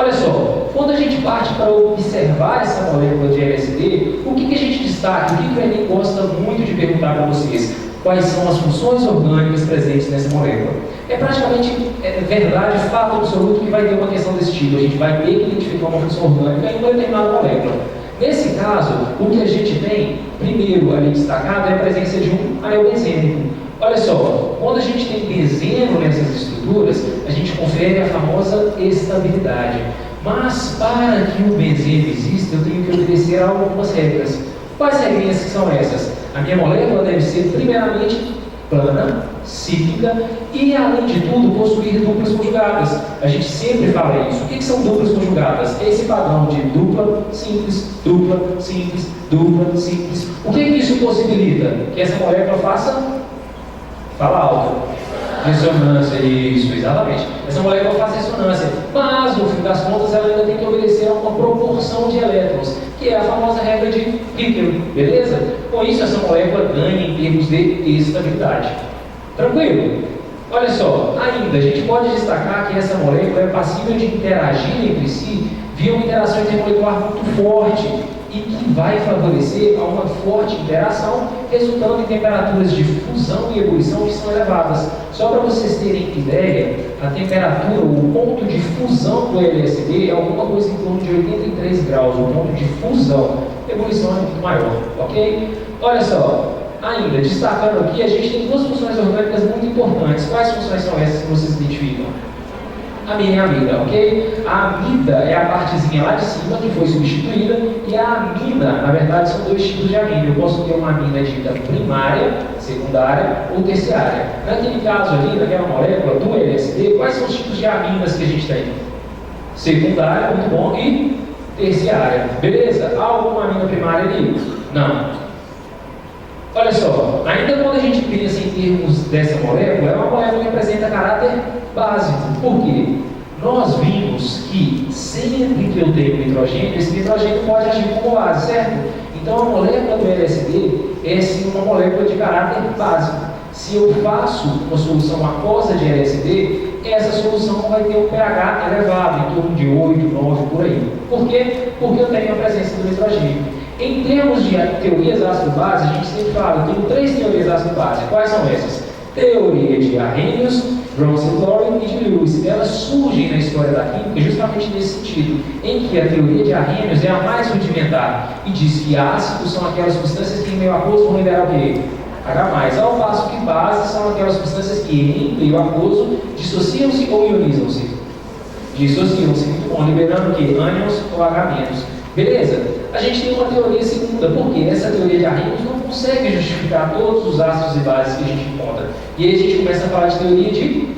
Olha só, quando a gente parte para observar essa molécula de LSD, o que a gente destaca? O que o Enem gosta muito de perguntar para vocês? Quais são as funções orgânicas presentes nessa molécula? É praticamente verdade, fato absoluto que vai ter uma questão desse tipo. A gente vai ter que identificar uma função orgânica em uma determinada molécula. Nesse caso, o que a gente tem, primeiro ali destacado, é a presença de um anel benzênico. Olha só, quando a gente tem benzeno nessas estruturas, a gente confere a famosa estabilidade. Mas para que o benzeno exista, eu tenho que obedecer a algumas regras. Quais regras são essas? A minha molécula deve ser, primeiramente, plana, cíclica e, além de tudo, possuir duplas conjugadas. A gente sempre fala isso. O que são duplas conjugadas? Esse padrão de dupla, simples, dupla, simples, dupla, simples. O que isso possibilita? Que essa molécula faça... Fala alto. Ressonância, isso, exatamente. Essa molécula faz ressonância, mas no fim das contas ela ainda tem que obedecer a uma proporção de elétrons, que é a famosa regra de Hickel, beleza? Com isso, essa molécula ganha em termos de estabilidade. Tranquilo? Olha só, ainda a gente pode destacar que essa molécula é passível de interagir entre si via uma interação intermolecular muito forte e que vai favorecer a uma forte interação, resultando em temperaturas de fusão e ebulição que são elevadas. Só para vocês terem ideia, a temperatura, o ponto de fusão do LSD é alguma coisa em torno de 83 graus, o ponto de fusão. A ebulição é muito maior, ok? Olha só, ainda destacando aqui, a gente tem duas funções orgânicas muito importantes. Quais funções são essas que vocês identificam? Amina e amida, ok? A amida é a partezinha lá de cima que foi substituída, e a amina, na verdade, são dois tipos de amina. Eu posso ter uma amina dita primária, secundária ou terciária. Naquele caso ali, naquela molécula do LSD, quais são os tipos de aminas que a gente tem? Secundária, muito bom, e terciária. Beleza? Há alguma amina primária ali? Não. Olha só, ainda quando a gente pensa em termos dessa molécula, é uma molécula que apresenta caráter básico. Por quê? Nós vimos que sempre que eu tenho nitrogênio, esse nitrogênio pode agir como base, certo? Então a molécula do LSD é sim uma molécula de caráter básico. Se eu faço uma solução aquosa de LSD, essa solução vai ter um pH elevado, em torno de 8, 9, por aí. Por quê? Porque eu tenho a presença do nitrogênio. Em termos de teorias ácido-base, a gente sempre fala, eu tenho 3 teorias ácido-base. Quais são essas? Teoria de Arrhenius, Bronsted-Lowry e de Lewis. Elas surgem na história da química justamente nesse sentido, em que a teoria de Arrhenius é a mais rudimentar e diz que ácidos são aquelas substâncias que em meio aquoso vão liberar o quê? H+, ao passo que bases são aquelas substâncias que em meio aquoso dissociam-se ou ionizam-se. Dissociam-se, muito bom, liberando o quê? Ânions ou H-. Beleza? A gente tem uma teoria segunda, porque essa teoria de Arrhenius não consegue justificar todos os ácidos e bases que a gente encontra. E aí a gente começa a falar de teoria de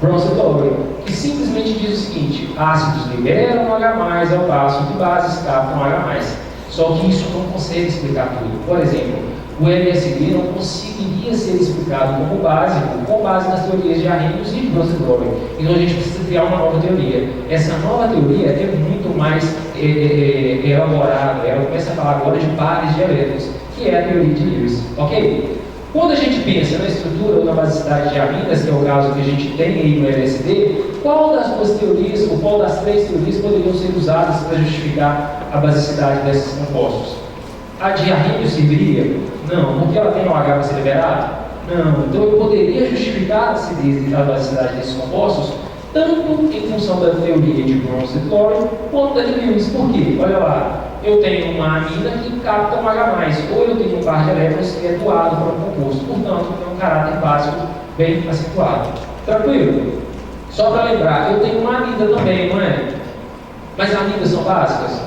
Bronsted-Lowry, que simplesmente diz o seguinte: ácidos liberam H+, ao passo que bases captam H+. Só que isso não consegue explicar tudo. Por exemplo, o LSD não conseguiria ser explicado como básico, com base nas teorias de Arrhenius e Bronsted-Lowry. Então a gente precisa criar uma nova teoria. Essa nova teoria é muito mais elaborada. Ela começa a falar agora de pares de elétrons, que é a teoria de Lewis. Ok? Quando a gente pensa na estrutura ou na basicidade de aminas, que é o caso que a gente tem aí no LSD, qual das duas teorias, ou qual das 3 teorias poderiam ser usadas para justificar a basicidade desses compostos? A de Arrhenius serviria? Não, porque ela tem um H para ser liberado? Não. Então eu poderia justificar a basicidade desses compostos tanto em função da teoria de Bronsted-Lowry quanto da de Lewis. Por quê? Olha lá, eu tenho uma amina que capta um H+, ou eu tenho um par de elétrons que é doado para um composto, portanto tem um caráter básico bem acentuado. Tranquilo? Só para lembrar, eu tenho uma amida também, não é? Mas amidas são básicas?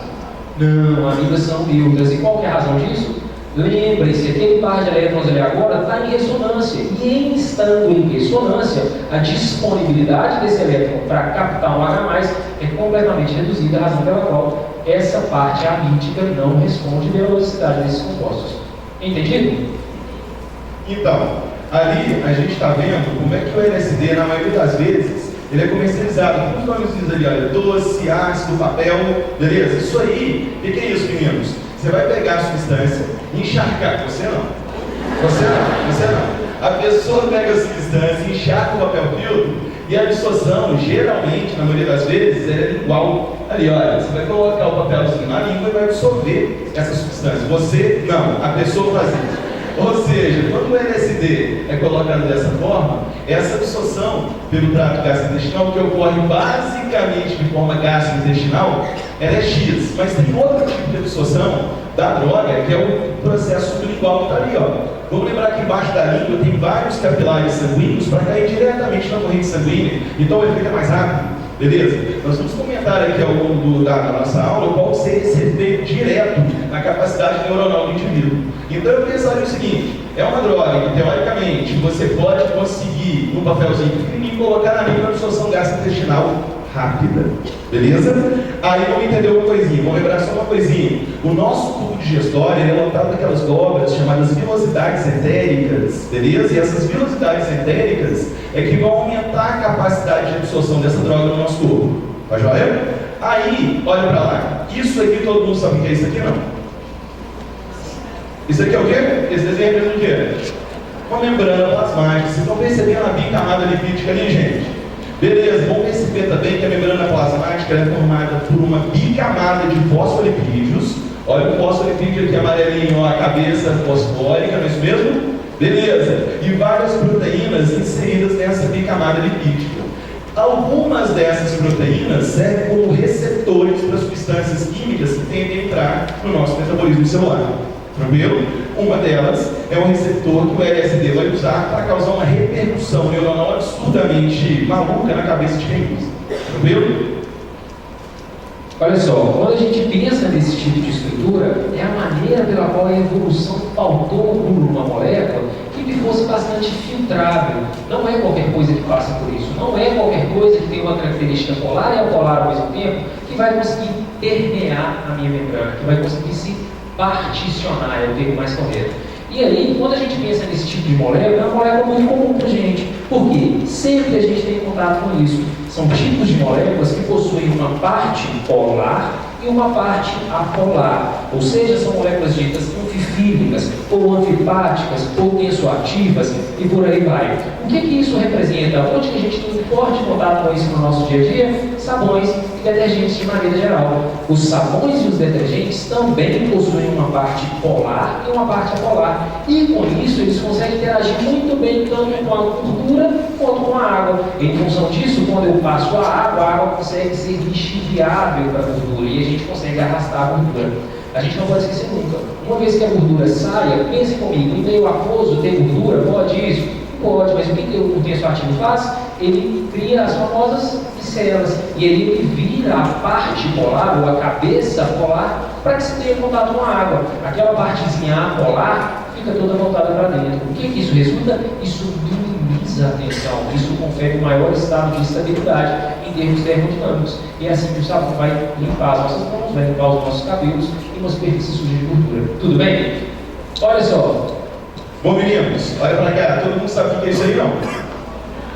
Não, amidas são neutras. E qual que é a razão disso? Lembre-se, aquele par de elétrons ali agora está em ressonância. E em estando em ressonância, a disponibilidade desse elétron para captar um H+, é completamente reduzida, a razão pela qual essa parte amítica não responde pela velocidade desses compostos. Entendido? Então, ali a gente está vendo como é que o LSD, na maioria das vezes, ele é comercializado com os nomes ali, olha, doce, ácido, papel, beleza? Isso aí, o que é isso, meninos? Você vai pegar a substância e encharcar. Você não. A pessoa pega a substância, encharca o papel filtro E a absorção, geralmente, na maioria das vezes, é igual. Ali, olha, você vai colocar o papelzinho na língua e vai absorver essa substância. Você, não, a pessoa faz isso. Ou seja, quando o LSD é colocado dessa forma, essa absorção pelo trato gastrointestinal, que ocorre basicamente de forma gastrointestinal, ela é X. Mas tem outro tipo de absorção da droga, que é o processo sublingual que está ali, ó. Vamos lembrar que embaixo da língua tem vários capilares sanguíneos para cair diretamente na corrente sanguínea, então ele fica mais rápido, beleza? Nós vamos comentar aqui ao longo da nossa aula qual seria esse efeito direto na capacidade neuronal do indivíduo. Então eu pensaria o seguinte: é uma droga que teoricamente você pode conseguir num papelzinho pequenininho colocar na língua, absorção gastrointestinal rápida, beleza? Aí vamos entender uma coisinha, vamos lembrar só uma coisinha. O nosso tubo digestório é lotado daquelas dobras chamadas vilosidades entéricas, beleza? E essas vilosidades entéricas é que vão aumentar a capacidade de absorção dessa droga no nosso corpo, tá joia? Aí, olha pra lá, isso aqui todo mundo sabe o que é isso aqui, não? Isso aqui é o quê? Esse desenho representa o quê? Uma membrana plasmática. Vocês estão percebendo a bicamada lipídica ali, gente? Beleza, vamos perceber também que a membrana plasmática é formada por uma bicamada de fosfolipídios. Olha o fosfolipídio aqui amarelinho, ó, a cabeça fosfórica, não é isso mesmo? Beleza, e várias proteínas inseridas nessa bicamada lipídica. Algumas dessas proteínas servem como receptores para substâncias químicas que tendem a entrar no nosso metabolismo celular. Tranquilo? Uma delas é um receptor que o LSD vai usar para causar uma repercussão neuronal absurdamente maluca na cabeça de quem usa. Tranquilo? Olha só, quando a gente pensa nesse tipo de estrutura, é a maneira pela qual a evolução pautou por uma molécula que fosse bastante filtrável. Não é qualquer coisa que passa por isso. Não é qualquer coisa que tem uma característica polar e apolar ao mesmo tempo que vai conseguir permear a minha membrana, que vai conseguir se particionar, é o termo mais correto. E aí, quando a gente pensa nesse tipo de molécula, é uma molécula muito comum para a gente. Por quê? Sempre a gente tem contato com isso. São tipos de moléculas que possuem uma parte polar e uma parte apolar. Ou seja, são moléculas ditas anfifílicas, ou anfipáticas, ou tensoativas, e por aí vai. O que isso representa? Onde que a gente tem um forte contato com isso no nosso dia a dia? Sabões e detergentes de maneira geral. Os sabões e os detergentes também possuem uma parte polar e uma parte apolar. E com isso eles conseguem interagir muito bem tanto com a gordura quanto com a água. Em função disso, quando eu passo a água consegue ser lixiviável para a gordura e a gente consegue arrastar a gordura. A gente não pode esquecer nunca. Uma vez que a gordura saia, pense comigo, em meio aquoso ter gordura, pode isso? Pode, mas o que o tensoativo faz? Ele cria as famosas micelas e ele vira a parte polar ou a cabeça polar para que se tenha contato com a água. Aquela partezinha polar fica toda voltada para dentro. O que isso resulta? Isso minimiza a tensão, isso confere um maior estado de estabilidade em termos termodinâmicos. E é assim que o sabão vai limpar as nossas mãos, vai limpar os nossos cabelos e uma superfície suja de gordura. Tudo bem? Olha só. Bom, meninos, olha pra cá, todo mundo sabe o que é isso aí, não?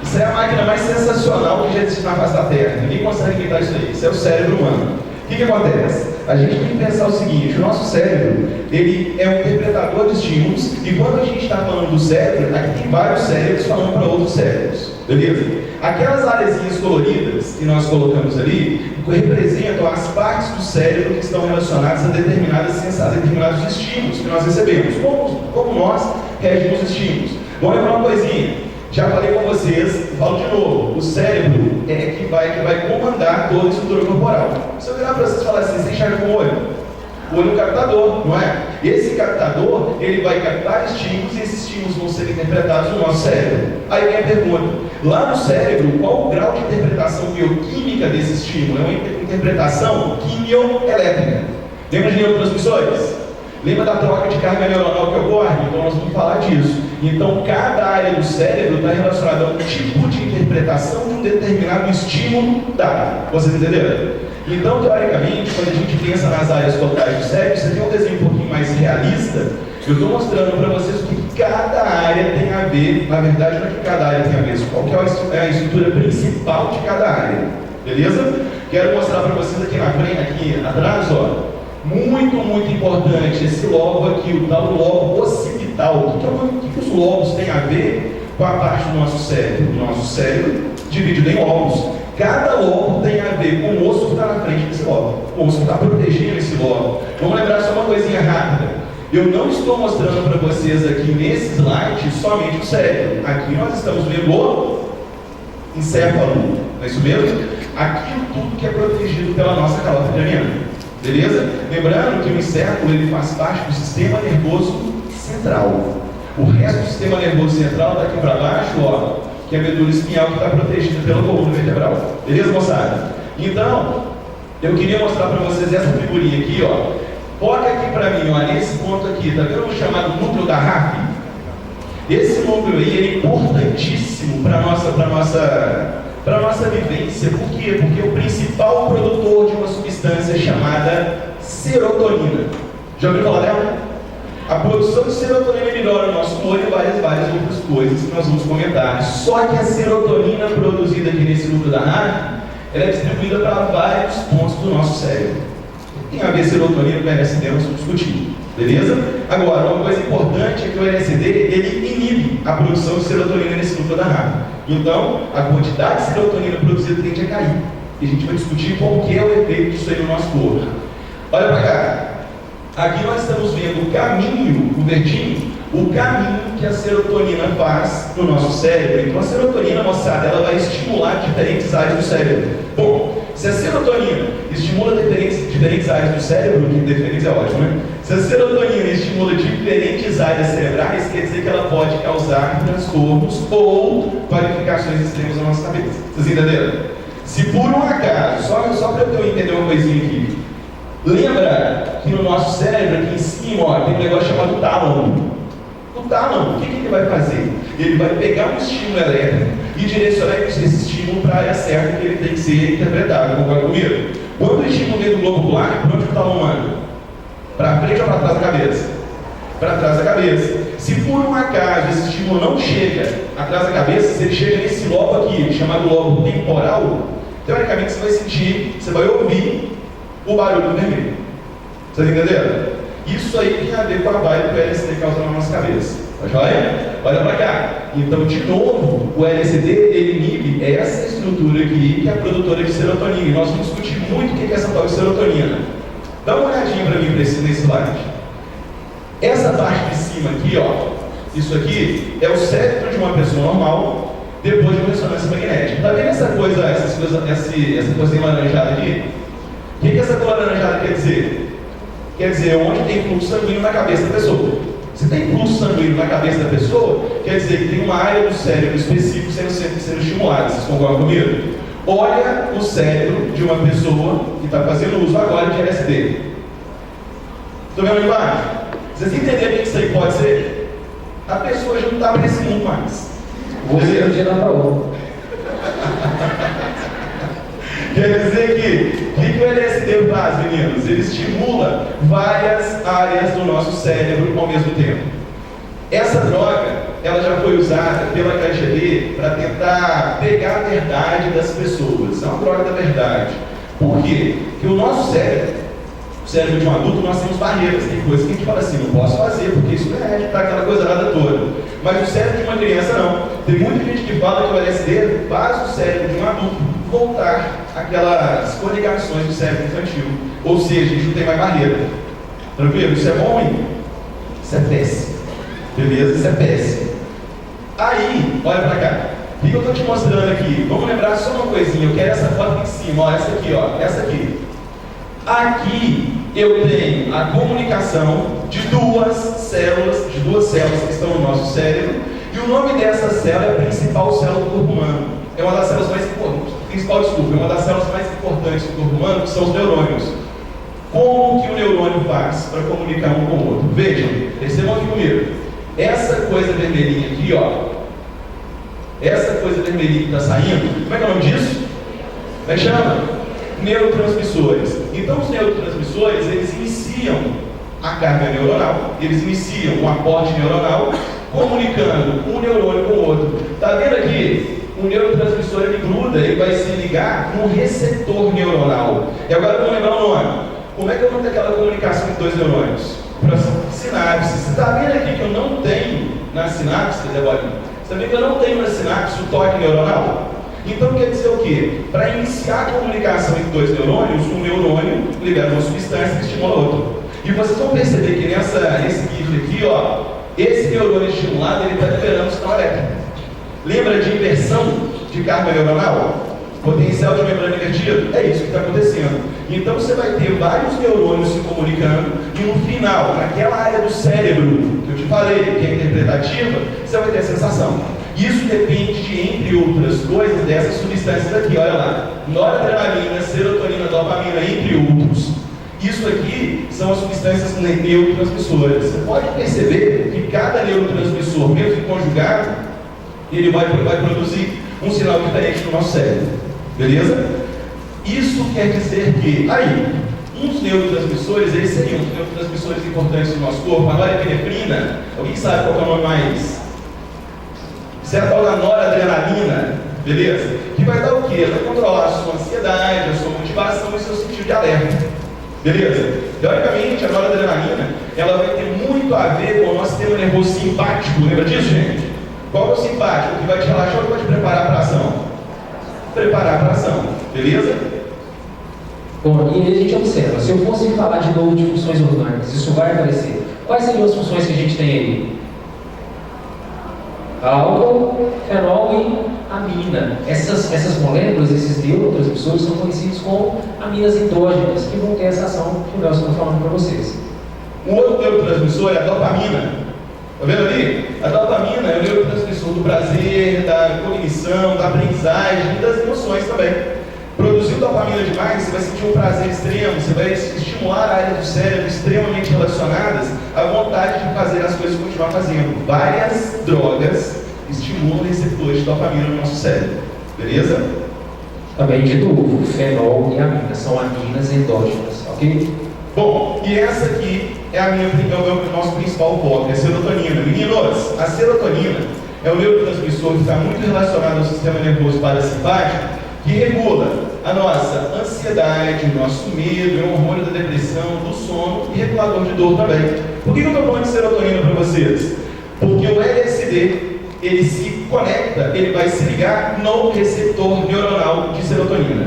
Isso é a máquina mais sensacional que já existe na face da Terra. Ninguém consegue inventar isso aí. Isso é o cérebro humano. O que acontece? A gente tem que pensar o seguinte: o nosso cérebro, ele é um interpretador de estímulos, e quando a gente está falando do cérebro, aqui tem vários cérebros falando para outros cérebros. Beleza? Aquelas areazinhas coloridas que nós colocamos ali representam as partes do cérebro que estão relacionadas a determinados estímulos que nós recebemos. Como nós reagimos aos estímulos? Vamos lembrar uma coisinha. Já falei com vocês, falo de novo, o cérebro é que vai comandar toda a estrutura corporal. Se eu virar para vocês e falar assim, você enxerga com o olho? O olho é um captador, não é? Esse captador, ele vai captar estímulos e esses estímulos vão ser interpretados no nosso cérebro. Aí vem a pergunta, lá no cérebro, qual o grau de interpretação bioquímica desse estímulo? É uma interpretação quimioelétrica. Lembra de neurotransmissores? Lembra da troca de carga neuronal que ocorre? Então nós vamos falar disso. Então cada área do cérebro está relacionada a um tipo de interpretação de um determinado estímulo dado. Vocês entenderam? Então, teoricamente, quando a gente pensa nas áreas totais do cérebro, você tem um desenho um pouquinho mais realista. Eu estou mostrando para vocês o que cada área tem a ver. Na verdade, não é que cada área tem a ver, qual que é a estrutura principal de cada área. Beleza? Quero mostrar para vocês aqui na frente, aqui atrás, ó. Muito importante esse lobo aqui, o tal lobo occipital. O que os lobos têm a ver com a parte do nosso cérebro? O nosso cérebro dividido em lobos. Cada lobo tem a ver com o osso que está na frente desse lobo, o osso que está protegendo esse lobo. Vamos lembrar só uma coisinha rápida. Eu não estou mostrando para vocês aqui nesse slide somente o cérebro. Aqui nós estamos vendo o encéfalo, não é isso mesmo? Aquilo tudo que é protegido pela nossa calota craniana. Beleza? Lembrando que o encéfalo ele faz parte do sistema nervoso central. O resto do sistema nervoso central daqui para baixo, ó, que é a medula espinhal que está protegida pela coluna vertebral. Beleza, moçada? Então, eu queria mostrar para vocês essa figurinha aqui, ó. Foca aqui para mim, ó, nesse ponto aqui, tá vendo o chamado núcleo da RAF? Esse núcleo aí é importantíssimo para a nossa vivência. Por quê? Porque é o principal produtor de uma substância chamada serotonina. Já ouviu falar dela? A produção de serotonina melhora o nosso humor e várias outras coisas que nós vamos comentar. Só que a serotonina produzida aqui nesse núcleo da RAF, ela é distribuída para vários pontos do nosso cérebro. Tem a ver serotonina com o LSD, nós vamos discutir. Beleza? Agora, uma coisa importante é que o LSD, ele inibe a produção de serotonina nesse núcleo da RAF. Então, a quantidade de serotonina produzida tende a cair. E a gente vai discutir qual que é o efeito disso aí no nosso corpo. Olha para cá. Aqui nós estamos vendo o caminho, o verdinho, o caminho que a serotonina faz no nosso cérebro. Então a serotonina, moçada, ela vai estimular diferentes áreas do cérebro. Bom, se a serotonina estimula diferentes áreas do cérebro, que diferentes é ótimo, né? Se a serotonina estimula diferentes áreas cerebrais, quer dizer que ela pode causar transtornos ou qualificações extremas na nossa cabeça. Vocês entenderam? Se por um acaso, só para eu entender uma coisinha aqui, lembra que no nosso cérebro, aqui em cima, ó, tem um negócio chamado tálamo. O tálamo, o que ele vai fazer? Ele vai pegar um estímulo elétrico e direcionar esse estímulo para a área certa que ele tem que ser interpretado. Concorda comigo? Quando o estímulo vem do globo ocular, para onde o tálamo anda? Para frente ou para trás da cabeça? Para trás da cabeça. Se por um acaso esse estímulo não chega atrás da cabeça, se ele chega nesse lobo aqui, chamado lobo temporal, teoricamente você vai sentir, você vai ouvir o barulho do vermelho. Vocês entenderam? Isso aí tem a ver com a vibe que o LSD causa na nossa cabeça. Tá joia? Olha pra cá. Então, de novo, o LSD ele inibe essa estrutura aqui que é a produtora de serotonina. E nós vamos discutir muito o que é essa tal de serotonina. Dá uma olhadinha para mim nesse slide. Essa parte de cima aqui, ó, isso aqui é o cérebro de uma pessoa normal depois de uma ressonância magnética. Tá vendo essa coisa alaranjada aqui? O que essa cor alaranjada quer dizer? Quer dizer, onde tem fluxo sanguíneo na cabeça da pessoa. Se tem fluxo sanguíneo na cabeça da pessoa, quer dizer que tem uma área do cérebro específica sendo estimulada. Vocês concordam comigo? Olha o cérebro de uma pessoa que está fazendo uso agora de LSD. Estou vendo embaixo? Vocês entenderam o que isso aí pode ser? A pessoa já não está para esse mundo mais. Você um dia dá para outro. Quer dizer que o que o LSD faz, meninos? Ele estimula várias áreas do nosso cérebro ao mesmo tempo. Essa droga, ela já foi usada pela KGB para tentar pegar a verdade das pessoas. É uma droga da verdade. Por quê? Porque o nosso cérebro, o cérebro de um adulto, nós temos barreiras. Tem coisas que a gente fala assim, não posso fazer, porque isso não é para aquela coisa nada toda. Mas o cérebro de uma criança não. Tem muita gente que fala que o LSD faz o cérebro de um adulto voltar aquelas coligações do cérebro infantil. Ou seja, a gente não tem mais barreira. Tranquilo? Isso é bom, hein? Isso é péssimo. Beleza? Isso é péssimo. Aí, olha pra cá. O que eu estou te mostrando aqui? Vamos lembrar só uma coisinha. Eu quero essa foto aqui em cima. Ó, essa aqui, ó. Essa aqui. Aqui eu tenho a comunicação de duas células que estão no nosso cérebro. E o nome dessa célula é a principal célula do corpo humano. É uma das células mais importantes. É uma das células mais importantes do corpo humano, que são os neurônios. Como que o neurônio faz para comunicar um com o outro? Vejam, percebam aqui comigo. Essa coisa vermelhinha aqui, ó. Essa coisa vermelhinha que está saindo, como é que é o nome disso? Como é que chama? Neurotransmissores. Então os neurotransmissores, eles iniciam a carga neuronal, eles iniciam um aporte neuronal, comunicando um neurônio com o outro. Está vendo aqui? O neurotransmissor ele gruda, ele vai se ligar no receptor neuronal. E agora vamos lembrar o nome. Como é que eu vou ter aquela comunicação entre dois neurônios? Sinapse. Você está vendo aqui que eu não tenho na sinapse, Debolinha? Você está vendo que eu não tenho na sinapse o toque neuronal? Então quer dizer o quê? Para iniciar a comunicação entre dois neurônios, um neurônio libera uma substância que estimula o outro. E vocês vão perceber que nesse GIF aqui, ó, esse neurônio estimulado ele está liberando sinal elétrico. Lembra de inversão de carga neuronal? Potencial de membrana invertido? É isso que está acontecendo. Então você vai ter vários neurônios se comunicando e no final, naquela área do cérebro que eu te falei, que é interpretativa, você vai ter a sensação. Isso depende de, entre outras coisas, dessas substâncias aqui, olha lá. Noradrenalina, serotonina, dopamina, entre outros. Isso aqui são as substâncias neurotransmissoras. Você pode perceber que cada neurotransmissor, mesmo conjugado, ele vai produzir um sinal diferente no nosso cérebro. Beleza? Isso quer dizer que, uns neurotransmissores, eles seriam os neurotransmissores importantes do nosso corpo. A norepinefrina, alguém sabe qual é o nome mais? Isso é a tal da noradrenalina, beleza? Que vai dar o quê? Vai controlar a sua ansiedade, a sua motivação e o seu sentido de alerta. Beleza? Teoricamente, a noradrenalina, ela vai ter muito a ver com o nosso sistema nervoso simpático. Lembra disso, gente? Qual é o simpático? Que vai te relaxar ou que vai te preparar para a ação? Preparar para a ação. Beleza? Bom, e aí a gente observa, se eu fosse falar de novo de funções orgânicas, isso vai aparecer. Quais seriam as funções que a gente tem aí? Álcool, fenol e amina. Essas moléculas, esses neurotransmissores são conhecidos como aminas endógenas, que vão ter essa ação que o Nelson está falando para vocês. Um outro neurotransmissor é a dopamina. Está vendo ali? A dopamina é o neurotransmissor do prazer, da cognição, da aprendizagem e das emoções também. Produzindo dopamina demais, você vai sentir um prazer extremo, você vai estimular áreas do cérebro extremamente relacionadas à vontade de fazer as coisas e continuar fazendo. Várias drogas estimulam receptores de dopamina no nosso cérebro. Beleza? Também, de novo, fenol e amina são aminas endógenas, ok? Bom, e essa aqui é o nosso principal foco, é a serotonina. Meninos, a serotonina é o neurotransmissor que está muito relacionado ao sistema nervoso parasimpático, que regula a nossa ansiedade, o nosso medo, é o hormônio da depressão, do sono e regulador de dor também. Por que eu estou falando de serotonina para vocês? Porque o LSD, ele se conecta, ele vai se ligar no receptor neuronal de serotonina.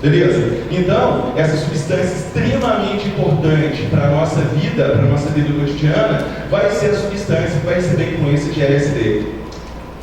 Beleza? Então, essa substância extremamente importante para a nossa vida cotidiana, vai ser a substância que vai receber a influência de LSD.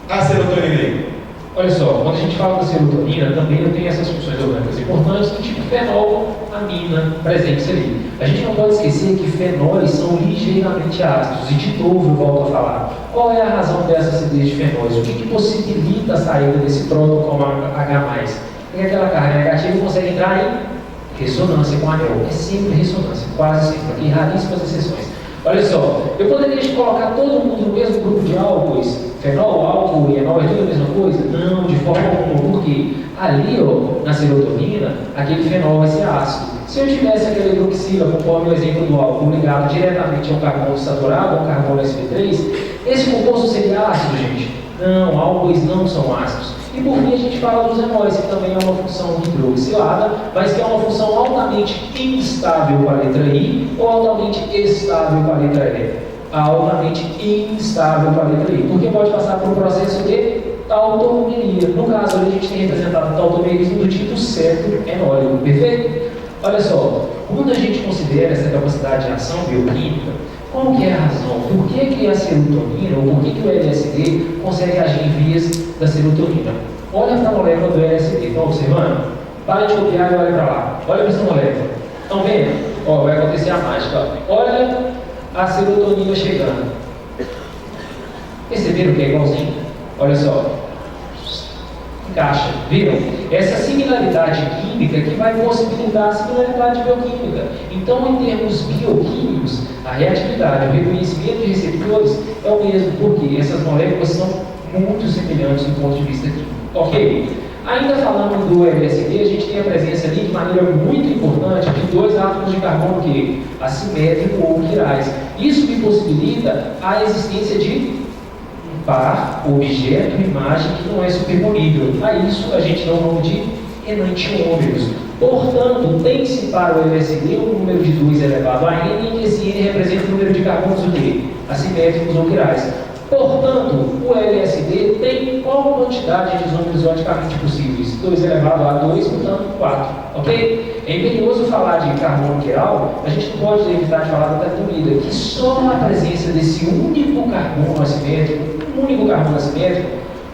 A serotonina aí. Olha só, quando a gente fala da serotonina, também eu tenho essas funções orgânicas importantes, do tipo fenol, amina, presentes ali. A gente não pode esquecer que fenóis são ligeiramente ácidos, e de novo eu volto a falar. Qual é a razão dessa acidez de fenóis? O que possibilita a saída desse próton como H+? Porque aquela carga negativa consegue entrar em ressonância com o anel. É sempre ressonância, quase sempre, aqui raríssimas exceções. Olha só, eu poderia colocar todo mundo no mesmo grupo de álcoois, fenol, álcool e enol, é tudo a mesma coisa? Não, de forma alguma, porque ali, ó, na serotonina, aquele fenol vai ser ácido. Se eu tivesse aquela hidroxila, conforme o exemplo do álcool, ligado diretamente a um carbono saturado, a um carbono sp3, esse composto seria ácido, gente? Não, álcoois não são ácidos. E por fim a gente fala dos enóis, que também é uma função hidroxilada, mas que é uma função altamente instável com a letra I ou altamente estável com a letra E. Altamente instável com a letra I, porque pode passar por um processo de tautomeria. No caso, ali a gente tem representado o tautomerismo do tipo certo enólico, perfeito? Olha só, quando a gente considera essa capacidade de ação bioquímica, qual que é a razão? Por que a serotonina, ou por que o LSD consegue agir em vias da serotonina? Olha para a molécula do LSD, estão observando? Para de copiar e olha para lá. Olha para essa molécula. Estão vendo? Ó, vai acontecer a mágica. Olha a serotonina chegando. Perceberam que é igualzinho? Olha só. Encaixa, viram? Essa similaridade química que vai possibilitar a similaridade bioquímica. Então, em termos bioquímicos, a reatividade, o reconhecimento de receptores é o mesmo, porque essas moléculas são muito semelhantes do ponto de vista químico. Ok? Ainda falando do LSD, a gente tem a presença ali de maneira muito importante de dois átomos de carbono que assimétrico ou quirais. Isso que possibilita a existência de par, objeto, imagem que não é superponível. A isso a gente dá o nome de enantiômeros. Portanto, tem-se para o LSD um número de 2 elevado a n, e esse n representa o número de carbonos o quê? Assimétricos ou quirais. Portanto, o LSD tem qual quantidade de números isoticamente possíveis? 2 elevado a 2, portanto 4, ok? É imperioso falar de carbono quiral, a gente não pode evitar de falar da tetrabromida, que só a presença desse único carbono assimétrico,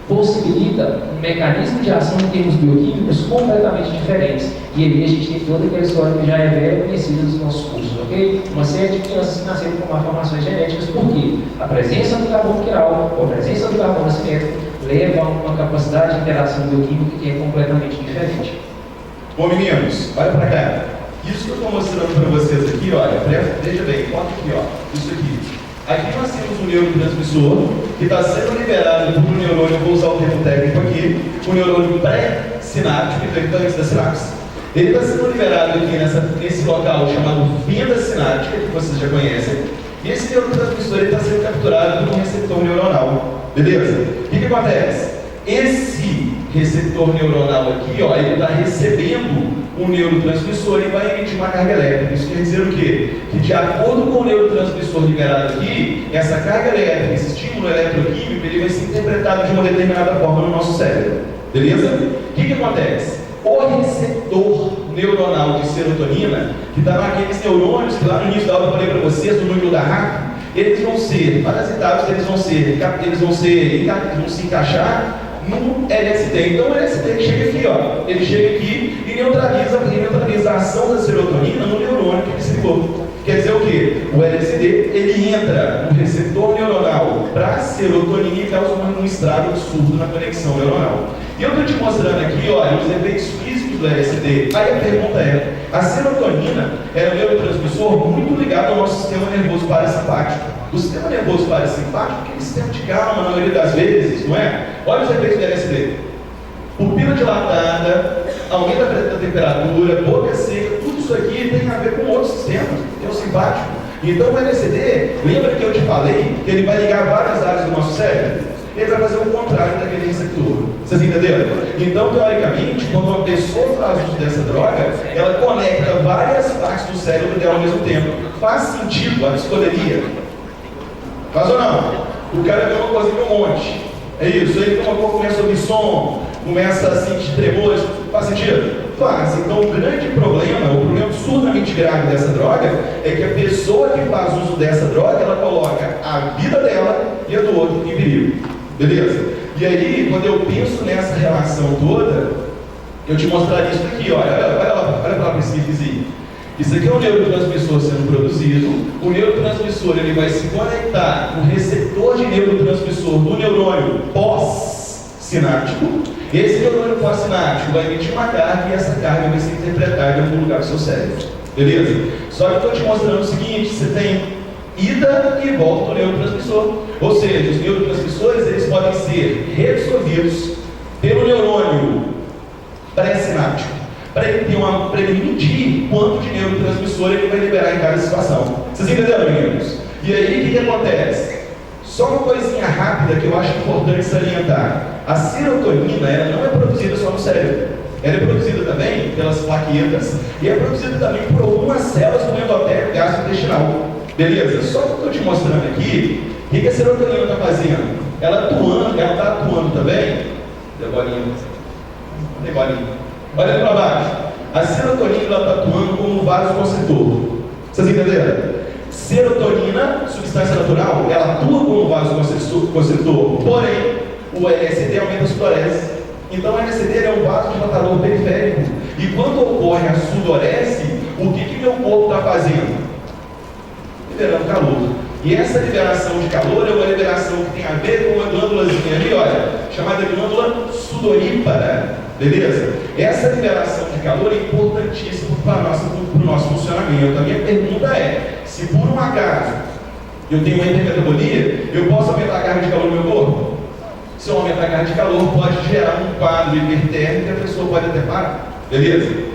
possibilita um mecanismo de ação em termos bioquímicos completamente diferentes. E aí a gente tem toda aquela história que já é velha conhecida dos nossos cursos, ok? Uma série de crianças que nasceram com malformações genéticas, porque a presença do carbono quiral ou a presença do carbono assimétrico leva a uma capacidade de interação bioquímica que é completamente diferente. Bom, meninos, olha para cá. Isso que eu estou mostrando para vocês aqui, olha, veja bem, foca aqui, ó, isso aqui. Aqui nós temos um neurotransmissor que está sendo liberado por um neurônio, vou usar o termo técnico aqui, um neurônio pré-sináptico, então antes da sinapse. Ele está sendo liberado aqui nesse local chamado fenda sináptica, que vocês já conhecem, e esse neurotransmissor está sendo capturado por um receptor neuronal, beleza? O que acontece? Esse receptor neuronal aqui, ó, ele está recebendo um neurotransmissor e vai emitir uma carga elétrica. Isso quer dizer o quê? Que de acordo com o neurotransmissor liberado aqui, essa carga elétrica, esse estímulo eletroquímico, ele vai ser interpretado de uma determinada forma no nosso cérebro. Beleza? O que acontece? O receptor neuronal de serotonina, que está naqueles neurônios que lá no início da aula eu falei para vocês, no núcleo da RAP, eles vão ser parasitados, eles vão se encaixar no LSD. Então o LSD chega aqui, ó, ele chega aqui e neutraliza a ação da serotonina no neurônio que ele se ligou. Quer dizer o quê? O LSD, ele entra no receptor neuronal para a serotonina e causa um estrago absurdo na conexão neuronal. E eu estou te mostrando aqui, olha, os efeitos físicos do LSD. Aí a pergunta é, a serotonina é um neurotransmissor muito ligado ao nosso sistema nervoso parasimpático. O sistema nervoso parasimpático é aquele sistema de calma, na maioria das vezes, não é? Olha os efeitos do LSD. Pupila dilatada, aumenta a temperatura, boca seca, tudo isso aqui tem a ver com outro sistema, que é o simpático. Então o LSD, lembra que eu te falei que ele vai ligar várias áreas do nosso cérebro? Ele vai fazer o contrário daquele receptor. Vocês entenderam? Então, teoricamente, quando uma pessoa faz uso dessa droga, ela conecta várias partes do cérebro dela ao mesmo tempo. Faz sentido a psicodelia? Faz ou não? O cara vê uma coisa em um monte. É isso, aí uma coisa começa a ouvir som, começa a sentir tremores. Faz sentido? Faz. Então o grande problema, o problema absurdamente grave dessa droga, é que a pessoa que faz uso dessa droga, ela coloca a vida dela e a do outro em perigo. Beleza? E aí, quando eu penso nessa relação toda, eu te mostraria isso aqui, olha lá para esse gifzinho. Isso aqui é um neurotransmissor sendo produzido. O neurotransmissor ele vai se conectar no receptor de neurotransmissor do neurônio pós-sináptico. Esse neurônio pós-sináptico vai emitir uma carga e essa carga vai ser interpretada em algum lugar do seu cérebro. Beleza? Só que eu estou te mostrando o seguinte, você tem ida e volta do neurotransmissor. Ou seja, os neurotransmissores eles podem ser reabsorvidos pelo neurônio pré-sináptico, para ele medir quanto de neurotransmissor ele vai liberar em cada situação. Vocês entenderam, meninos? E aí, o que acontece? Só uma coisinha rápida que eu acho importante salientar. A serotonina, ela não é produzida só no cérebro. Ela é produzida também pelas plaquetas e é produzida também por algumas células do endotélio gastrointestinal. Beleza? Só que eu estou te mostrando aqui, o que a serotonina está fazendo? Ela está atuando também. Olha para baixo. A serotonina está atuando como vasoconstritor. Vocês entenderam? Serotonina, substância natural, ela atua como vasoconstritor, porém, o LSD aumenta a sudorese. Então, o LSD é um vasodilatador periférico. E quando ocorre a sudorese, o que meu corpo está fazendo? Liberando calor. E essa liberação de calor é uma liberação que tem a ver com uma glândulazinha ali, olha, chamada glândula sudorípara. Beleza? Essa liberação de calor é importantíssima para o nosso funcionamento. A minha pergunta é, se por um acaso eu tenho uma hipermetabolia, eu posso aumentar a carga de calor no meu corpo? Se eu aumentar a carga de calor, pode gerar um quadro hipertérmico e a pessoa pode até parar. Beleza?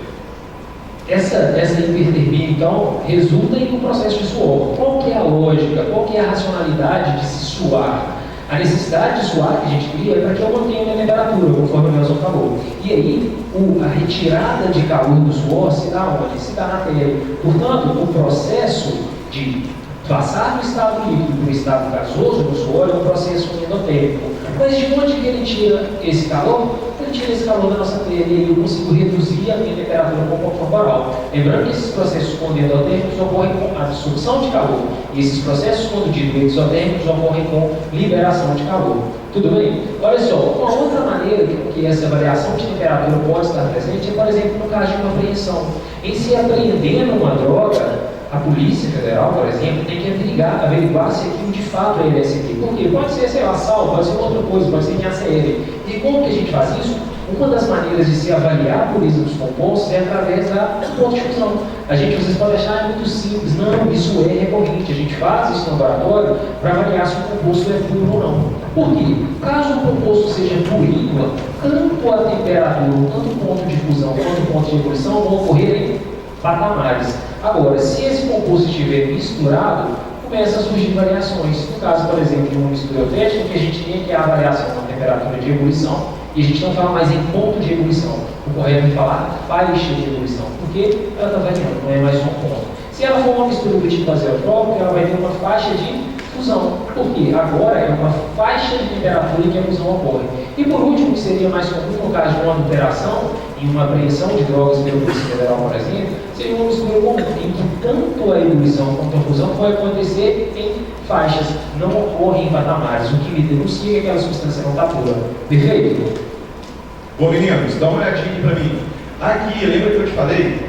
Essa hipertermia, então, resulta em um processo de suor. Qual que é a lógica, qual que é a racionalidade de se suar? A necessidade de suar que a gente cria é para que eu mantenha a minha temperatura, conforme o Nelson falou. E aí, a retirada de calor do suor se dá onde? Se dá na pele. Portanto, o processo de Passar do estado líquido para o estado gasoso no suor é um processo endotérmico. Mas de onde que ele tira esse calor? Ele tira esse calor da nossa pele e eu consigo reduzir a minha temperatura corporal. Lembrando que esses processos endotérmicos ocorrem com absorção de calor. E esses processos, quando dito exotérmicos, ocorrem com liberação de calor. Tudo bem? Olha só, uma outra maneira que essa variação de temperatura pode estar presente é, por exemplo, no caso de uma apreensão. Em se apreendendo uma droga, a Polícia Federal, por exemplo, tem que averiguar se aquilo de fato é LSD. Por quê? Pode ser, sei lá, sal, pode ser outra coisa, pode ser NaCl. E como que a gente faz isso? Uma das maneiras de se avaliar a pureza dos compostos é através do ponto de fusão. Vocês podem achar muito simples. Não, isso é recorrente. A gente faz isso no laboratório para avaliar se o composto é puro ou não. Por quê? Caso o composto seja purícola, tanto a temperatura, tanto o ponto de fusão quanto o ponto de ebulição vão ocorrer em patamares. Agora, se esse composto estiver misturado, começam a surgir variações. No caso, por exemplo, de uma mistura eutética, o que a gente tem aqui é a variação na temperatura de ebulição, e a gente não fala mais em ponto de ebulição. O correto é falar faixa de ebulição, porque ela está variando, não é mais um ponto. Se ela for uma mistura do tipo azeotrópico, ela vai ter uma faixa de fusão, porque agora é uma faixa de temperatura em que a fusão ocorre. E por último, que seria mais comum no caso de uma adulteração e uma apreensão de drogas pelo Polícia Federal, por exemplo, seria uma mistura comum, em que tanto a ebulição quanto a fusão vai acontecer em faixas, não ocorrem em patamares, o que me denuncia que aquela substância não está pura. Perfeito? Bom, meninos, dá uma olhadinha aqui para mim. Aqui, lembra que eu te falei?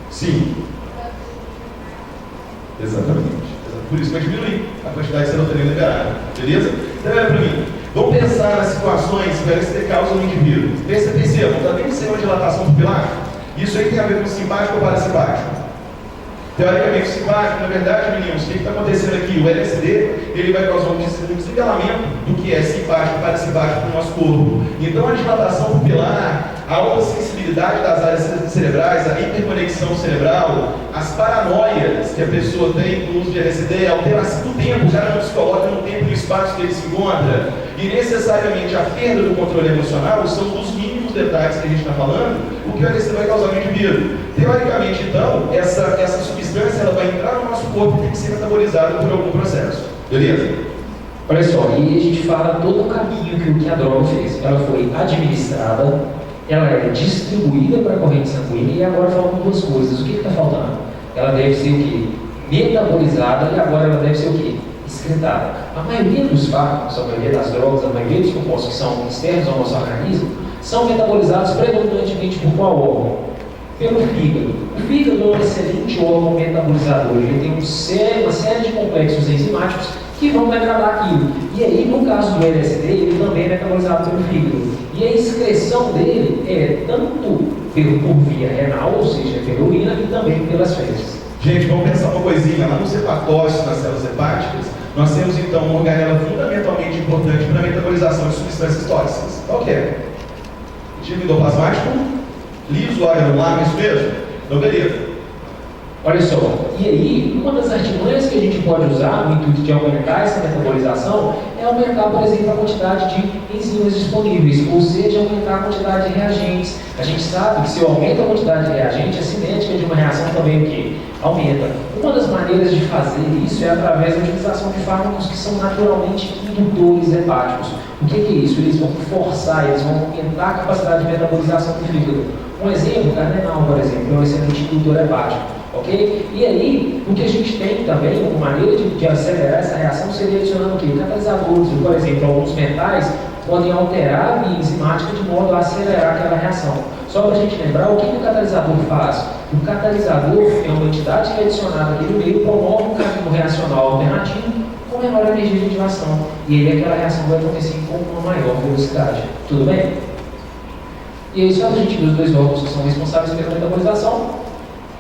Sim. Exatamente. Por isso vai diminuir a quantidade de serotonina liberada. Beleza? Então, olha para mim. Vamos pensar nas situações que o LSD causa no indivíduo. Percebam, está tendo uma dilatação pupilar? Isso aí tem a ver com simpático ou parasimpático? Teoricamente, o simpático, na verdade, meninos, o que está acontecendo aqui? O LSD, ele vai causar um desnivelamento do que é simpático e parasimpático no nosso corpo. Então, a dilatação pupilar, a alta sensibilidade das áreas cerebrais, a hiperconexão cerebral, as paranoias que a pessoa tem com o uso de LSD, a alteração do tempo, o cara não se coloca no tempo e no espaço que ele se encontra, e necessariamente a perda do controle emocional são dos mínimos detalhes que a gente está falando, o que o LSD vai causar no indivíduo. Teoricamente, então, essa substância ela vai entrar no nosso corpo e tem que ser metabolizada por algum processo. Beleza? Olha só, e a gente fala todo o caminho que a droga fez. Ela foi administrada, ela é distribuída para a corrente sanguínea e agora faltam duas coisas. O que está faltando? Ela deve ser o quê? Metabolizada e agora ela deve ser o quê? Excretada. A maioria dos fármacos, a maioria das drogas, a maioria dos compostos que são externos ao nosso organismo são metabolizados predominantemente por qual órgão? Pelo fígado. O fígado é um excelente órgão metabolizador. Ele tem uma série de complexos enzimáticos que vão degradar aquilo. E aí, no caso do LSD, ele também é metabolizado pelo fígado. E a excreção dele é tanto por via renal, ou seja, pela urina, e também pelas fezes. Gente, vamos pensar uma coisinha. Lá nos hepatócitos, nas células hepáticas, nós temos então uma organela fundamentalmente importante para a metabolização de substâncias tóxicas. Qual que é? Tipo endoplasmático, liso, agranular, é isso mesmo? Então, beleza. Olha só, e aí, uma das artimanhas que a gente pode usar no intuito de aumentar essa metabolização é aumentar, por exemplo, a quantidade de enzimas disponíveis, ou seja, aumentar a quantidade de reagentes. A gente sabe que se eu aumento a quantidade de reagente, a cinética de uma reação também o quê? Aumenta. Uma das maneiras de fazer isso é através da utilização de fármacos que são naturalmente indutores hepáticos. O que é isso? Eles vão forçar, eles vão aumentar a capacidade de metabolização do fígado. Um exemplo, o cardenal, por exemplo, é um excelente indutor hepático. Ok? E aí, o que a gente tem também, uma maneira de acelerar essa reação seria adicionando o quê? Catalisadores. Por exemplo, alguns metais podem alterar a via enzimática de modo a acelerar aquela reação. Só para a gente lembrar, o que o catalisador faz? O catalisador é uma entidade que é adicionada aqui no meio, promove um caminho reacional alternativo com menor energia de ativação. E aí aquela reação vai acontecer com uma maior velocidade. Tudo bem? E aí, só a gente ver os dois órgãos que são responsáveis pela metabolização,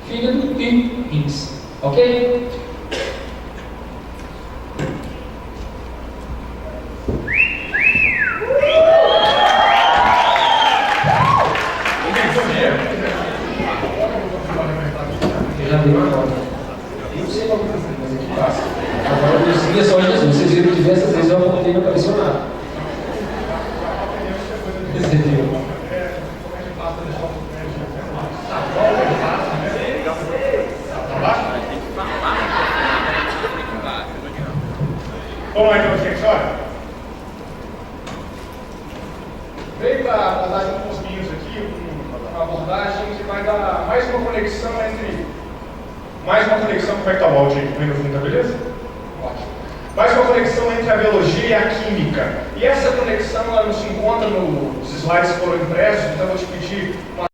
fígado e rins. Ok? Eu já dei uma nota. Eu não sei qual que é, mas aqui passa. Agora eu segui só Jesus. Vocês viram diversas vezes eu apontei e não apareceu nada. Você viu? Vamos lá então, gente, olha. Veio para dar junto com os meninos aqui uma abordagem que vai dar mais uma conexão entre. Mais uma conexão, como é que tá o áudio aí? Menos um, tá beleza? Ótimo. Mais uma conexão entre a biologia e a química. E essa conexão ela não se encontra nos slides que foram impressos, então eu vou te pedir uma